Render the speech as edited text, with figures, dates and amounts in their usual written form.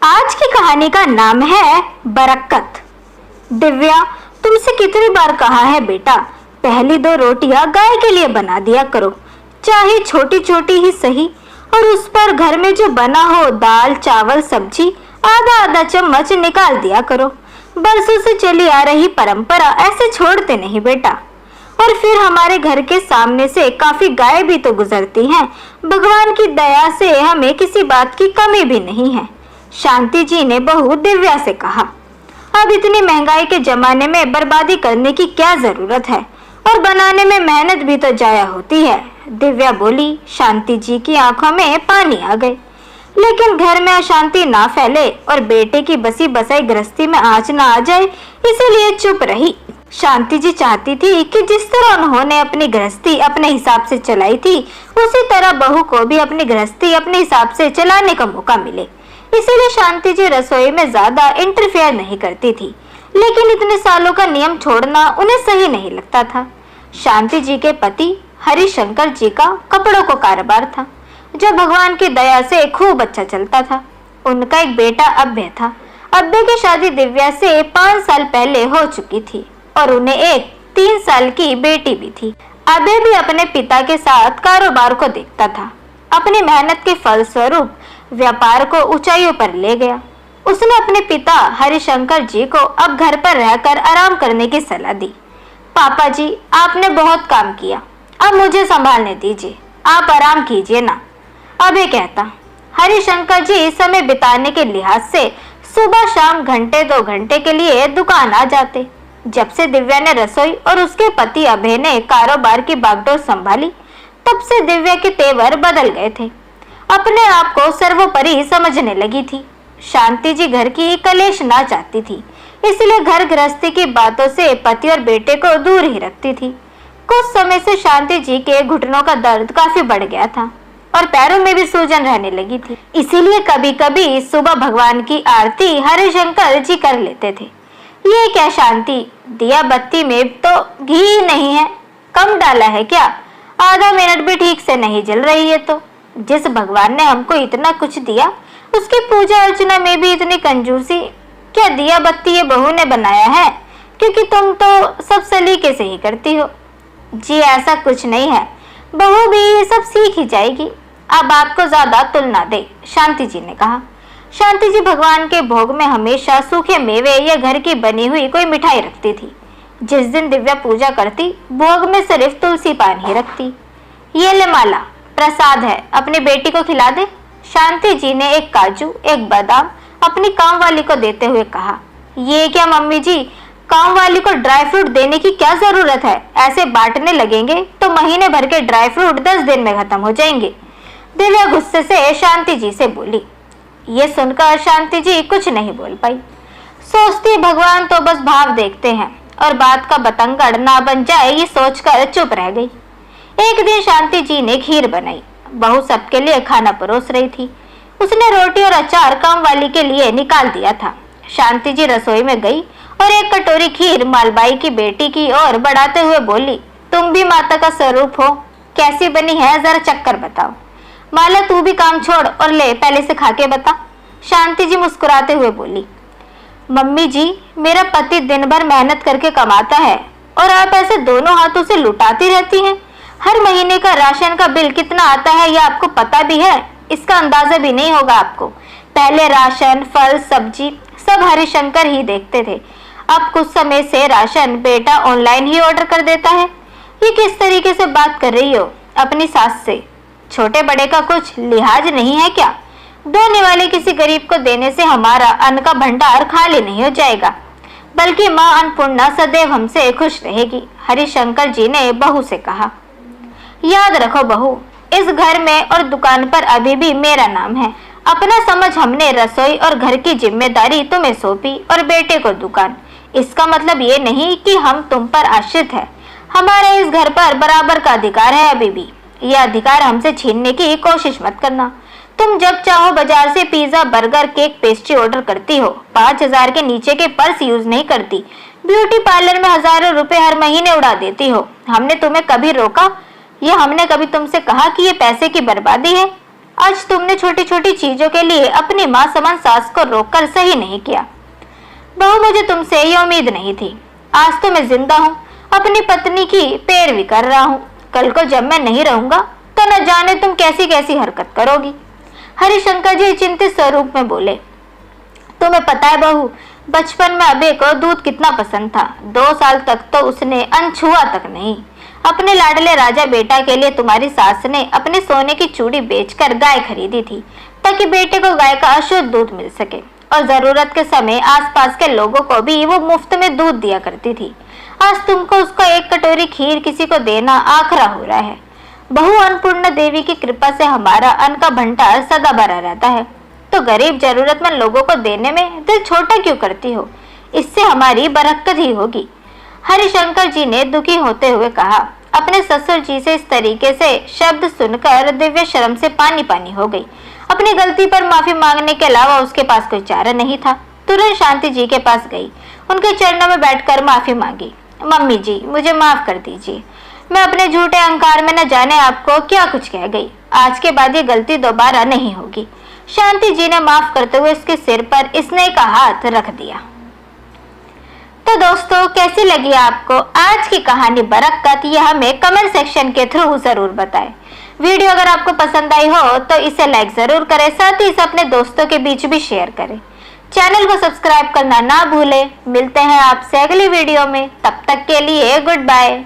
आज की कहानी का नाम है बरकत। दिव्या, तुमसे कितनी बार कहा है बेटा, पहली 2 रोटियां गाय के लिए बना दिया करो, चाहे छोटी छोटी ही सही, और उस पर घर में जो बना हो दाल चावल सब्जी आधा आधा चम्मच निकाल दिया करो। बरसों से चली आ रही परंपरा ऐसे छोड़ते नहीं बेटा। और फिर हमारे घर के सामने से काफी गाय भी तो गुजरती हैं। भगवान की दया से हमें किसी बात की कमी भी नहीं है। शांति जी ने बहू दिव्या से कहा। अब इतनी महंगाई के जमाने में बर्बादी करने की क्या जरूरत है, और बनाने में मेहनत भी तो जाया होती है। दिव्या बोली। शांति जी की आंखों में पानी आ गए। लेकिन घर में अशांति ना फैले और बेटे की बसी बसाई गृहस्थी में आंच ना आ जाए, इसीलिए चुप रही। शांति जी चाहती थी कि जिस तरह उन्होंने अपनी गृहस्थी अपने हिसाब से चलाई थी, उसी तरह बहू को भी अपनी गृहस्थी अपने हिसाब से चलाने का मौका मिले। इसीलिए शांति जी रसोई में ज्यादा इंटरफेयर नहीं करती थी। लेकिन इतने सालों का नियम छोड़ना उन्हें सही नहीं लगता था। शांति जी के पति हरिशंकर जी का कपड़ों का कारोबार था, जो भगवान की दया से खूब अच्छा चलता था। उनका एक बेटा अभय था। अभय की शादी दिव्या से 5 साल पहले हो चुकी थी और उन्हें एक 3 साल की बेटी भी थी। अभय भी अपने पिता के साथ कारोबार को देखता था। अपनी मेहनत के फलस्वरूप व्यापार को ऊंचाइयों पर ले गया। उसने अपने पिता हरिशंकर जी को अब घर पर रहकर आराम करने की सलाह दी। पापा जी, आपने बहुत काम किया, अब मुझे संभालने दीजिए, आप आराम कीजिए ना, अभय कहता। हरिशंकर जी समय बिताने के लिहाज से सुबह शाम घंटे 2 घंटे के लिए दुकान आ जाते। जब से दिव्या ने रसोई और उसके पति अभय ने कारोबार की बागडोर संभाली, तब से दिव्या के तेवर बदल गए थे। अपने आप को सर्वोपरि समझने लगी थी। शांति जी घर की कलेश ना चाहती थी, इसलिए घर गृहस्थी की बातों से पति और बेटे को दूर ही रखती थी। कुछ समय से शांति जी के घुटनों का दर्द काफी बढ़ गया था और पैरों में भी सूजन रहने लगी थी। इसीलिए कभी कभी सुबह भगवान की आरती हरिशंकर जी कर लेते थे। ये क्या शांति, दिया बत्ती में तो घी नहीं है, कम डाला है क्या? आधा मिनट भी ठीक से नहीं जल रही है तो। जिस भगवान ने हमको इतना कुछ दिया, उसकी पूजा अर्चना में भी इतनी कंजूसी? क्या दिया बत्ती ये बहू ने बनाया है, क्योंकि तुम तो सब सलीके से ही करती हो? जी ऐसा कुछ नहीं है, बहू भी ये सब सीख ही जाएगी, अब आपको ज्यादा तुलना दे, शांति जी ने कहा। शांति जी भगवान के भोग में हमेशा सूखे मेवे या घर की बनी हुई कोई मिठाई रखती थी। जिस दिन दिव्या पूजा करती, भोग में सिर्फ तुलसी पान ही रखती। ये ले माला, प्रसाद है, अपनी बेटी को खिला दे। शांति जी ने एक काजू एक बादाम अपनी काम वाली को देते हुए कहा। ये क्या मम्मी जी, काम वाली को ड्राई फ्रूट देने की क्या जरूरत है? ऐसे बांटने लगेंगे तो महीने भर के ड्राई फ्रूट 10 दिन में खत्म हो जाएंगे। दिव्या गुस्से से शांति जी से बोली। ये सुनकर शांति जी कुछ नहीं बोल पाई। सोचती भगवान तो बस भाव देखते हैं और बात का बतंगड़ ना बन जाए, ये सोचकर चुप रह गई। एक दिन शांति जी ने खीर बनाई। बहू सबके लिए खाना परोस रही थी। उसने रोटी और अचार काम वाली के लिए निकाल दिया था। शांति जी रसोई में गई और एक कटोरी खीर मालबाई की बेटी की ओर बढ़ाते हुए बोली, तुम भी माता का स्वरूप हो, कैसी बनी है जरा चक्कर बताओ। माला तू भी काम छोड़ और ले, पहले से खा के बता। शांति जी मुस्कुराते हुए बोली, मम्मी जी मेरा पति दिन भर मेहनत करके कमाता है और आप ऐसे दोनों हाथों से लुटाती रहती हैं। हर महीने का राशन का बिल कितना आता है यह आपको पता भी है? इसका अंदाजा भी नहीं होगा आपको। पहले राशन फल सब्जी सब हरिशंकर ही देखते थे, अब कुछ समय से राशन बेटा ऑनलाइन ही ऑर्डर कर देता है। ये किस तरीके से बात कर रही हो अपनी सास से? छोटे बड़े का कुछ लिहाज नहीं है क्या? देने वाले किसी गरीब को देने से हमारा अन्न का भंडार खाली नहीं हो जाएगा, बल्कि माँ अन्नपूर्णा सदैव हमसे खुश रहेगी, हरिशंकर जी ने बहू से कहा। याद रखो बहू, इस घर में और दुकान पर अभी भी मेरा नाम है। अपना समझ हमने रसोई और घर की जिम्मेदारी तुम्हें सौंपी और बेटे को दुकान। इसका मतलब ये नहीं कि हम तुम पर आश्रित है। हमारे इस घर पर बराबर का अधिकार है अभी भी। यह अधिकार हमसे छीनने की कोशिश मत करना। तुम जब चाहो बाजार से pizza burger cake pastry order करती हो, 5000 के नीचे के पर्स यूज नहीं करती, ब्यूटी पार्लर में हजारों रुपए हर महीने उड़ा देती हो। हमने तुम्हें कभी रोका या हमने कभी तुमसे कहा कि ये पैसे की बर्बादी है? आज तुमने छोटी छोटी चीजों के लिए अपनी माँ समान सास को रोककर सही नहीं किया। बहू, मुझे तुमसे ये उम्मीद नहीं थी। आज तो मैं जिंदा हूँ, अपनी पत्नी की पैरवी कर रहा हूँ। कल को जब मैं नहीं रहूंगा तो न जाने तुम कैसी कैसी हरकत करोगी। हरिशंकर जी चिंतित स्वरूप में बोले, तुम्हें पता है बहू, बचपन में अबे को दूध कितना पसंद था। 2 साल तक तो उसने अन्न छुआ तक नहीं। अपने लाडले राजा बेटा के लिए तुम्हारी सास ने अपने सोने की चूड़ी बेचकर गाय खरीदी थी, ताकि बेटे को गाय का अशुद्ध दूध मिल सके, और जरूरत के समय आसपास के लोगों को भी वो मुफ्त में दूध दिया करती थी। आज तुमको उसको 1 कटोरी खीर किसी को देना आखरा हो रहा है। बहू, अन्नपूर्णा देवी की कृपा से हमारा अन्न का भंडार सदा भरा रहता है, तो गरीब जरूरतमंद लोगों को देने में दिल छोटा क्यों करती हो? इससे हमारी बरकत ही होगी। हरिशंकर जी ने दुखी होते हुए कहा। अपने ससुर जी से इस तरीके से शब्द सुनकर दिव्या शर्म से पानी पानी हो गई। अपनी गलती पर माफी मांगने के अलावा उसके पास कोई चारा नहीं था। तुरंत शांति जी के पास गई, उनके चरणों में बैठकर माफी मांगी। मम्मी जी, मुझे माफ कर दीजिए। मैं अपने झूठे अहंकार में न जाने आपको क्या कुछ कह गई। आज के बाद ये गलती दोबारा नहीं होगी। शांति जी ने माफ करते हुए उसके सिर पर स्नेह का हाथ रख दिया। तो दोस्तों, कैसी लगी आपको आज की कहानी बरकत? यह हमें कमेंट सेक्शन के थ्रू जरूर बताएं। वीडियो अगर आपको पसंद आई हो तो इसे लाइक जरूर करें, साथ ही इसे अपने दोस्तों के बीच भी शेयर करें। चैनल को सब्सक्राइब करना ना भूलें। मिलते हैं आपसे अगली वीडियो में, तब तक के लिए गुड बाय।